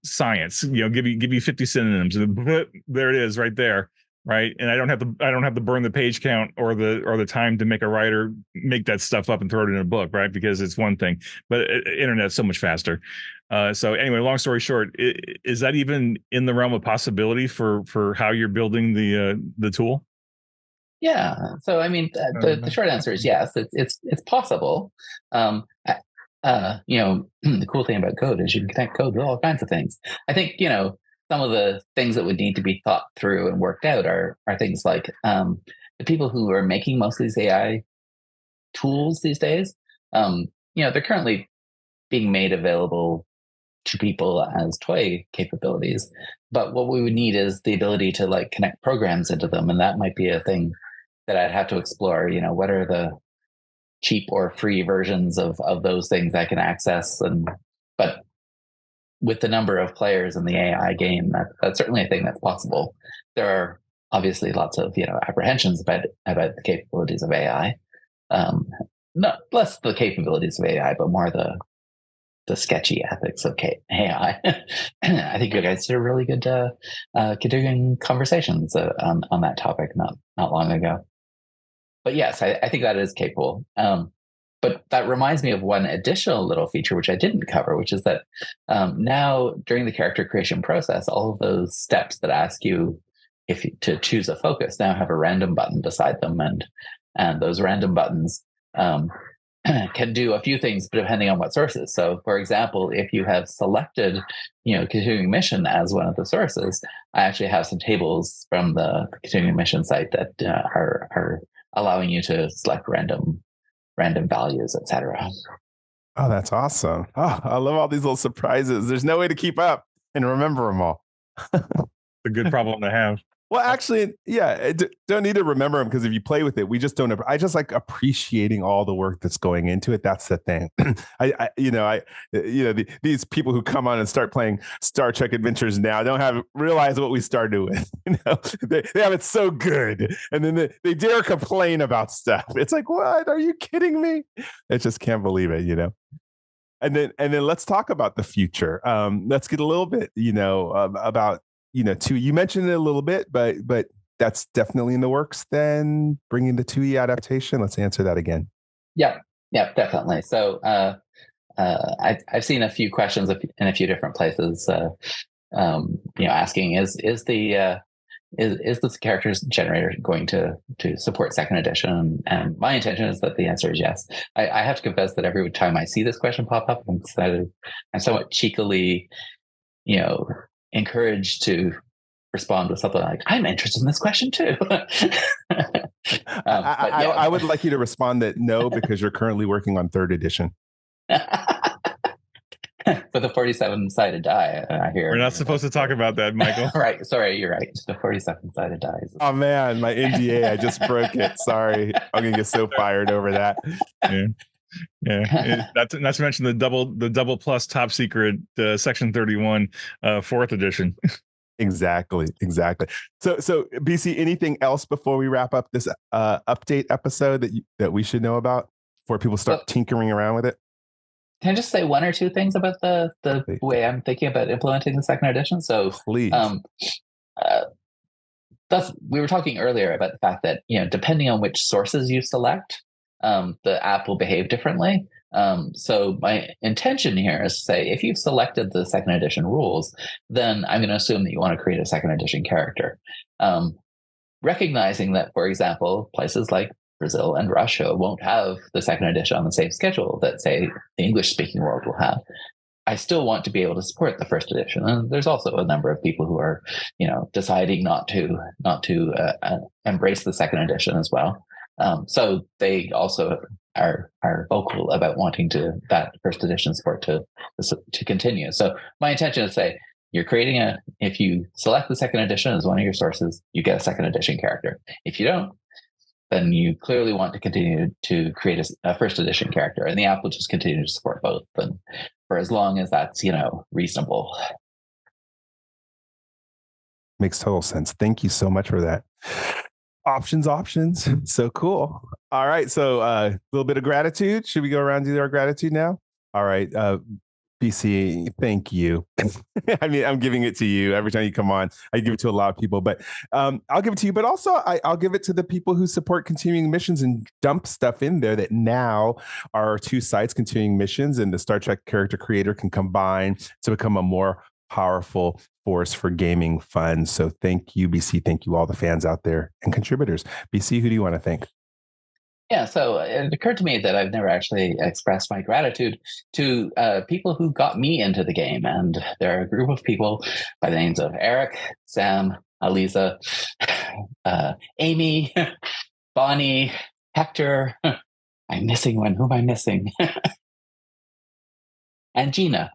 science. Give you 50 synonyms, and there it is, right there, right. And I don't have to burn the page count or the time to make a writer make that stuff up and throw it in a book, right? Because it's one thing, but internet's so much faster. So anyway, long story short, is that even in the realm of possibility for how you're building the tool? Yeah. So, I mean, the short answer is yes. It's possible. The cool thing about code is you can connect code with all kinds of things. I think some of the things that would need to be thought through and worked out are things like the people who are making most of these AI tools these days. They're currently being made available to people as toy capabilities, but what we would need is the ability to connect programs into them, and that might be a thing that I'd have to explore. What are the cheap or free versions of those things I can access? But with the number of players in the AI game, that's certainly a thing that's possible. There are obviously lots of apprehensions about the capabilities of AI. Not less the capabilities of AI, but more the sketchy ethics of AI. I think you guys did a really good continuing conversations on that topic not long ago. But yes, I think that is capable. But that reminds me of one additional little feature which I didn't cover, which is that now during the character creation process, all of those steps that ask you to choose a focus now have a random button beside them, and those random buttons can do a few things depending on what sources. So, for example, if you have selected, Continuing Mission as one of the sources, I actually have some tables from the Continuing Mission site that are allowing you to select random values, etc. Oh, that's awesome. Oh, I love all these little surprises. There's no way to keep up and remember them all. A good problem to have. Well, actually, yeah, don't need to remember them because if you play with it, we just don't. I just like appreciating all the work that's going into it. That's the thing. These people who come on and start playing Star Trek Adventures now don't realize what we started with. They have it so good, and then they dare complain about stuff. It's like, what? Are you kidding me? I just can't believe it. And then let's talk about the future. Let's get a little bit, about. 2, you mentioned it a little bit, but that's definitely in the works. Then bringing the 2E adaptation. Let's answer that again. Yeah, definitely. So I've seen a few questions in a few different places, asking is this character's generator going to support second edition? And my intention is that the answer is yes. I have to confess that every time I see this question pop up, I'm somewhat cheekily, encouraged to respond with something like, I'm interested in this question too. I would like you to respond that no, because you're currently working on 3rd edition. For the 47-sided die, I hear. We're not supposed to talk about that, Michael. Right. Sorry, you're right. The 47-sided die. Oh, man, my NDA, I just broke it. Sorry. I'm going to get so fired over that. Yeah. Not to mention the double plus top secret section 31 4th edition. Exactly. So BC, anything else before we wrap up this update episode that we should know about before people start tinkering around with it? Can I just say one or two things about the way I'm thinking about implementing the 2nd edition? So please. We were talking earlier about the fact that, depending on which sources you select, the app will behave differently. So my intention here is to say, if you've selected the 2nd edition rules, then I'm going to assume that you want to create a 2nd edition character. Recognizing that, for example, places like Brazil and Russia won't have the 2nd edition on the same schedule that, say, the English-speaking world will have. I still want to be able to support the 1st edition, and there's also a number of people who are, deciding not to embrace the 2nd edition as well. So they also are vocal about wanting that 1st edition support to continue. So my intention is to say, if you select the 2nd edition as one of your sources, you get a 2nd edition character. If you don't, then you clearly want to continue to create a 1st edition character, and the app will just continue to support both, and for as long as that's reasonable. Makes total sense. Thank you so much for that. Options. So cool. All right. So a little bit of gratitude. Should we go around and do our gratitude now? All right. BC, thank you. I mean, I'm giving it to you every time you come on. I give it to a lot of people, but I'll give it to you. But also, I'll give it to the people who support continuing missions and dump stuff in there that now are 2 sites, continuing missions, and the Star Trek character creator can combine to become a more powerful force for gaming fun. So thank you, BC. Thank you, all the fans out there and contributors. BC, who do you want to thank? Yeah, so it occurred to me that I've never actually expressed my gratitude to people who got me into the game. And there are a group of people by the names of Eric, Sam, Aliza, Amy, Bonnie, Hector. I'm missing one. Who am I missing? And Gina.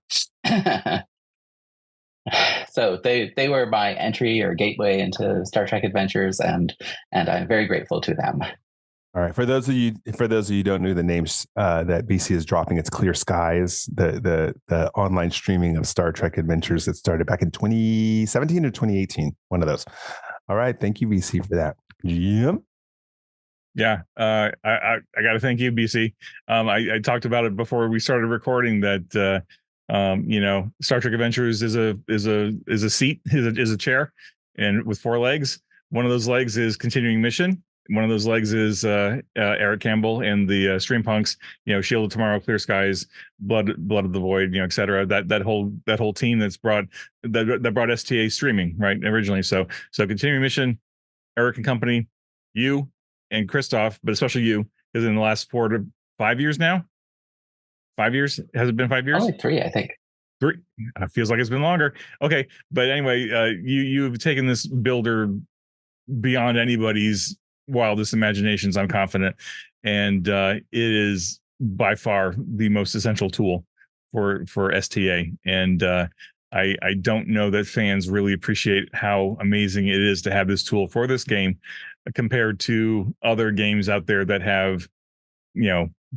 So they were my entry or gateway into Star Trek Adventures, and I'm very grateful to them. All right. For those of you who don't know the names that BC is dropping, it's Clear Skies, the online streaming of Star Trek Adventures that started back in 2017 or 2018. One of those. All right. Thank you, BC, for that. Jim? Yeah. I got to thank you, BC. I talked about it before we started recording that Star Trek Adventures is a seat, is a chair, and with 4 legs. One of those legs is continuing mission. One of those legs is Eric Campbell and the Streampunks, Shield of Tomorrow, Clear Skies, Blood of the Void, etc. That whole team that brought STA streaming, right, originally. So continuing mission, Eric and company, you and Christoph, but especially you, because in the last 4 to 5 years now. 5 years? Has it been 5 years? Only 3, I think. 3. It feels like it's been longer. Okay, but anyway, you've taken this builder beyond anybody's wildest imaginations, I'm confident, and it is by far the most essential tool for STA, and I don't know that fans really appreciate how amazing it is to have this tool for this game compared to other games out there that have,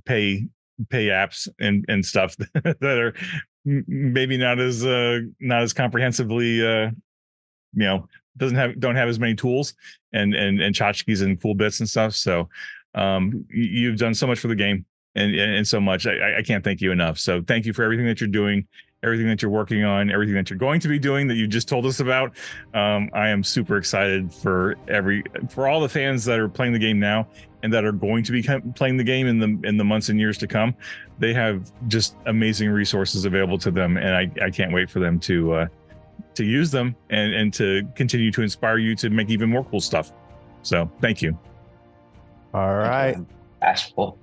pay apps and stuff that are maybe not as comprehensively, don't have as many tools and tchotchkes and cool bits and stuff. So you've done so much for the game and so much. I can't thank you enough. So thank you for everything that you're doing, everything that you're working on, everything that you're going to be doing that you just told us about. I am super excited for all the fans that are playing the game now and that are going to be playing the game in the months and years to come. They have just amazing resources available to them, and I can't wait for them to use them and to continue to inspire you to make even more cool stuff. So thank you. All right. Bashful.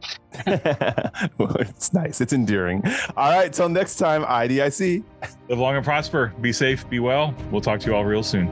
It's nice. It's endearing. All right. Till next time, IDIC. Live long and prosper. Be safe. Be well. We'll talk to you all real soon.